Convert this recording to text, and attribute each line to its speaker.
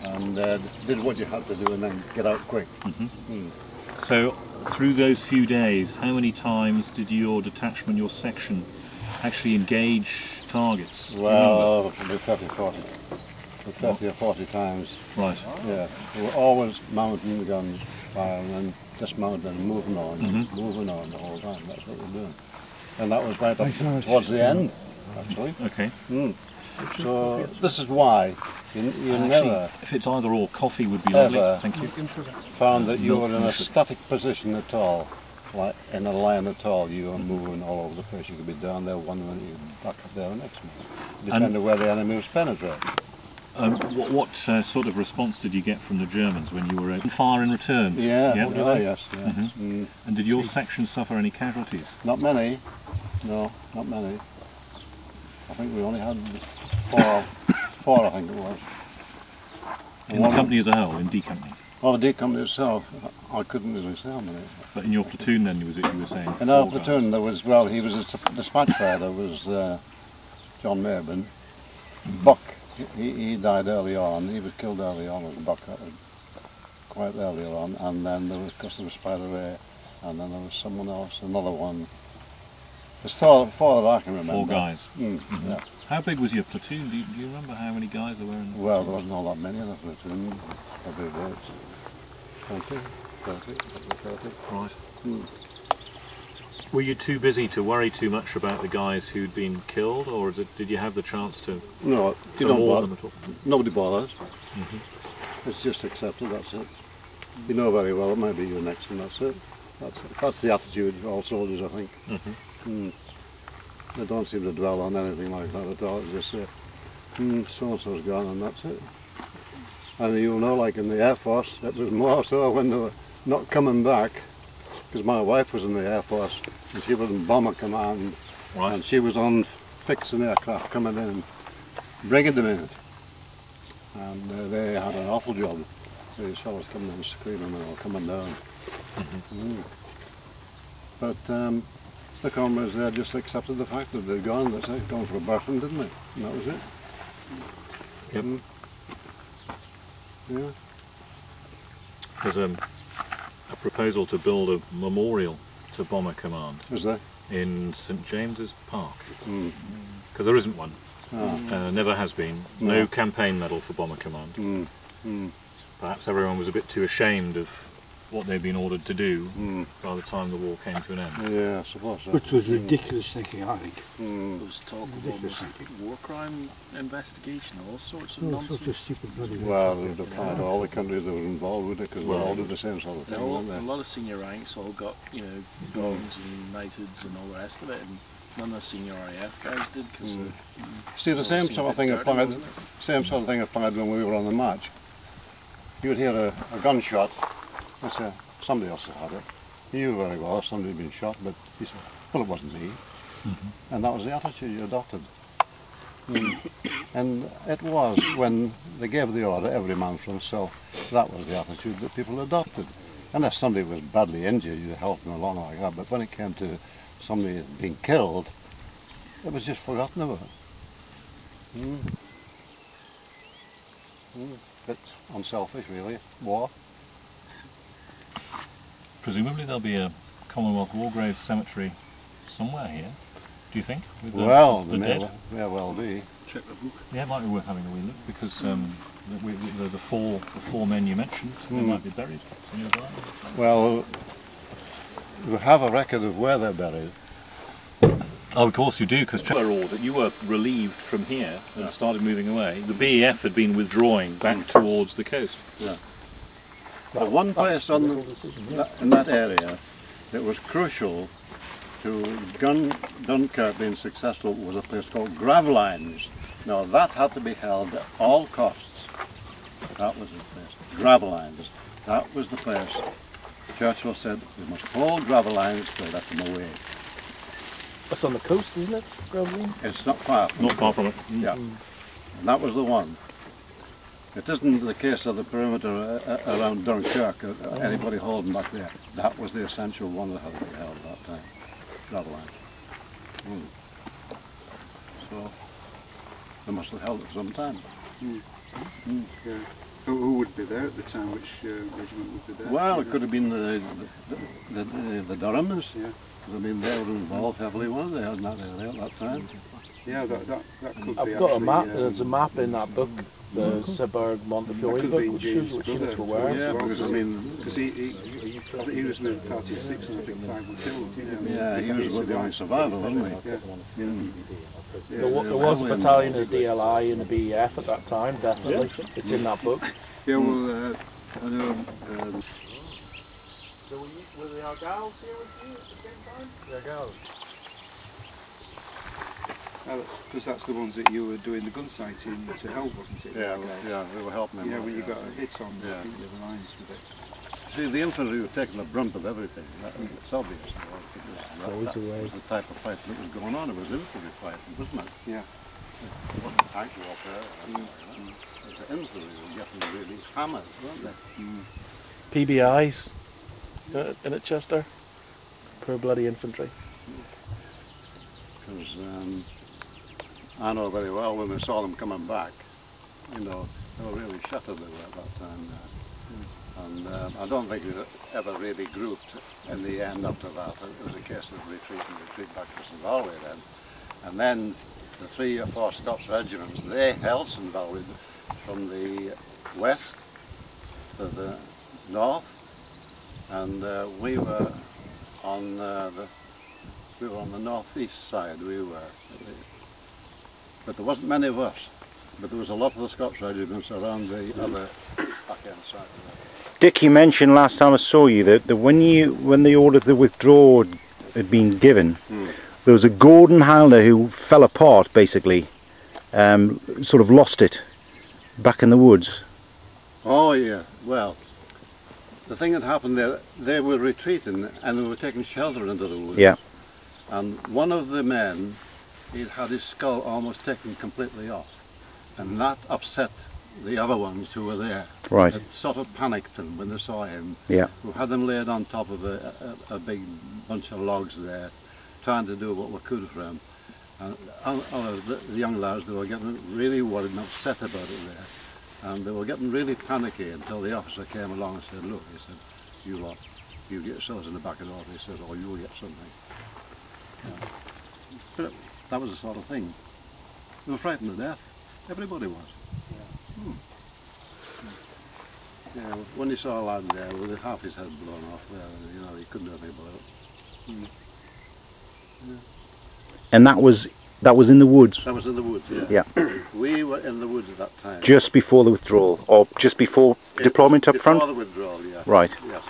Speaker 1: and did what you had to do and then get out quick.
Speaker 2: So through those few days, how many times did your detachment, your section, actually engage targets?
Speaker 1: Well, probably 30 or 40 times.
Speaker 2: Right.
Speaker 1: Yeah, we were always mounting the guns, firing and dismounting and moving on, moving on the whole time. That's what we're doing. And that was right up towards the end, actually.
Speaker 2: Okay.
Speaker 1: So this is why you never,
Speaker 2: if it's either or, coffee would be lovely. Thank you.
Speaker 1: Found that you were in a static position at all, like in a line at all. You were moving all over the place. You could be down there one minute, you could be back up there the next minute, depending on where the enemy was penetrating.
Speaker 2: What sort of response did you get from the Germans when you were out? Fire in return?
Speaker 1: Yeah,
Speaker 2: yes.
Speaker 1: Yeah.
Speaker 2: And did your section suffer any casualties?
Speaker 1: Not many. No, not many. I think we only had four, I think it was.
Speaker 2: In the company as a whole, in D Company?
Speaker 1: Oh, the D Company itself, I couldn't really say how many.
Speaker 2: But in your platoon then, was it you were saying?
Speaker 1: In our platoon there was, well, he was a dispatch bearer, there was John Mayburn. Buck, he died early on, he was killed early on as Buck, quite earlier on, and then there was Customer Spider Ray, and then there was someone else, another one. There's four that I can remember.
Speaker 2: 4 guys.
Speaker 1: Yeah.
Speaker 2: How big was your platoon? Do you remember how many guys there were in the
Speaker 1: Well, there wasn't all that many in the platoon, probably about 20, 30.
Speaker 2: Right. Were you too busy to worry too much about the guys who'd been killed, or did you have the chance to
Speaker 1: No, you don't
Speaker 2: warn
Speaker 1: bother.
Speaker 2: them at all?
Speaker 1: Nobody bothers. It's just accepted, that's it. You know very well it might be your next and that's it. That's the attitude of all soldiers, I think. They don't seem to dwell on anything like that at all. They just say, so-and-so's gone and that's it. And you'll know, like in the Air Force, it was more so when they were not coming back, because my wife was in the Air Force and she was in Bomber Command, and she was on fixing aircraft coming in, bringing them in. And they had an awful job. These fellows coming in screaming and all coming down. But the comrades there just accepted the fact that they'd gone. They said, gone for a bathroom, didn't they? And that was it.
Speaker 2: Yep.
Speaker 1: Yeah.
Speaker 2: There's a proposal to build a memorial to Bomber Command.
Speaker 1: Is there?
Speaker 2: In St James's Park. Because there isn't one. Never has been. No campaign medal for Bomber Command. Perhaps everyone was a bit too ashamed of what they'd been ordered to do by the time the war came to an end.
Speaker 1: Yeah, I suppose so.
Speaker 3: Which was ridiculous thinking, I think.
Speaker 4: There was talk of almost war crime investigation, all sorts of nonsense.
Speaker 3: Such a stupid bloody
Speaker 1: Well, it applied to all the countries that were involved with it, because they all did the same sort of thing, weren't they?
Speaker 4: A lot of senior ranks all got, gongs and knighthoods and all the rest of it, and none of the senior RAF guys did, because
Speaker 1: See, the same sort of thing applied. Same sort of thing applied when we were on the march. You would hear a gunshot. I said, somebody else had it. He knew very well somebody had been shot, but he said, well, it wasn't me. And that was the attitude you adopted. And it was, when they gave the order, every man for himself, that was the attitude that people adopted. Unless somebody was badly injured, you helped them along like that, but when it came to somebody being killed, it was just forgotten about. Bit unselfish, really. War.
Speaker 2: Presumably there'll be a Commonwealth War Graves cemetery somewhere here, do you think? With
Speaker 1: Well,
Speaker 2: the dead?
Speaker 1: May well be.
Speaker 4: Check the book.
Speaker 2: Yeah, it might be worth having a wee look, because the four men you mentioned, they might be buried.
Speaker 1: Well, we have a record of where they're buried.
Speaker 2: Oh, of course you do, because that you were relieved from here and started moving away. The BEF had been withdrawing back towards the coast.
Speaker 1: Yeah. The one place in that area that was crucial to Dunkirk being successful was a place called Gravelines. Now that had to be held at all costs. That was the place. Gravelines. That was the place. Churchill said, we must hold Gravelines to let them away.
Speaker 5: That's on the coast, isn't it? Gravelines?
Speaker 1: It's not far from
Speaker 2: Not far from it.
Speaker 1: Yeah. And that was the one. It isn't the case of the perimeter around Dunkirk, anybody holding back there. That was the essential one that had to be held at that time. Gravelines. So they must have held it for some time.
Speaker 3: Yeah.
Speaker 6: Who would be there at the time? Which regiment would be there?
Speaker 1: Well, it could have been the Durhams.
Speaker 6: Yeah.
Speaker 1: I mean, they were involved heavily, weren't they, in that area at that time?
Speaker 6: Yeah, that could be.
Speaker 5: I've got a
Speaker 6: actually,
Speaker 5: map. There's a map in that book, the Seberg Montefiore
Speaker 6: That could
Speaker 5: book,
Speaker 6: be
Speaker 5: which shows
Speaker 6: James'
Speaker 5: what
Speaker 6: brother.
Speaker 5: units were where.
Speaker 1: Yeah, because I mean,
Speaker 6: because he was with Party 6 and I think 5 were killed.
Speaker 1: yeah, he was with the only survivor, wasn't he?
Speaker 6: Yeah.
Speaker 5: There was a battalion of DLI and a BEF at that time, definitely. It's in that book.
Speaker 6: Yeah, well, I know.
Speaker 5: So were the Argylls here with you at the same time? The Argylls.
Speaker 6: Because that's the ones that you were doing the gun sighting to help, wasn't it?
Speaker 1: Yeah, yeah, we were helping him.
Speaker 6: Yeah, when you got a hit on
Speaker 1: Yeah.
Speaker 6: the lines with it.
Speaker 1: See, the infantry were taking the brunt of everything. It's obvious.
Speaker 3: always
Speaker 1: That
Speaker 3: the way.
Speaker 1: was the type of fight that was going on. It was infantry fighting, wasn't it?
Speaker 6: Yeah.
Speaker 1: It wasn't tank warfare. It was the infantry were getting really hammered, weren't they?
Speaker 5: PBIs in at Chester. Poor bloody infantry.
Speaker 1: Because I know very well when we saw them coming back, you know, they were really shattered they were at that time. And I don't think we ever really grouped in the end after that. It was a case of retreat back to St. Valway then. And then the 3 or 4 Scots regiments, they held St. Valway from the west to the north, and we were on the northeast side. But there wasn't many of us. But there was a lot of the Scots regiments around the other back end side of it.
Speaker 7: Dick, you mentioned last time I saw you that when the order to withdraw had been given, there was a Gordon Highlander who fell apart basically, sort of lost it back in the woods.
Speaker 1: Oh yeah, well, the thing that happened there, they were retreating and they were taking shelter into the woods.
Speaker 7: Yeah.
Speaker 1: And one of the men, he'd had his skull almost taken completely off, and that upset the other ones who were there.
Speaker 7: Right.
Speaker 1: It sort of panicked them when they saw him.
Speaker 7: Yeah.
Speaker 1: We had them laid on top of a big bunch of logs there, trying to do what we could for him. And others, the young lads, they were getting really worried and upset about it there. And they were getting really panicky until the officer came along and said, look, he said, you lot, you get yourselves in the back of the office, he said, or you'll get something. Yeah. But that was the sort of thing. They were frightened to death. Everybody was. Yeah, when you saw a lad there with half his head blown off there, you know, he couldn't do anything about it.
Speaker 7: And that was in the woods.
Speaker 1: That was in the woods, yeah. We were in the woods at that time.
Speaker 7: Just before the withdrawal, or just before deployment up front?
Speaker 1: Before the withdrawal, yeah.
Speaker 7: Right.
Speaker 1: Yes.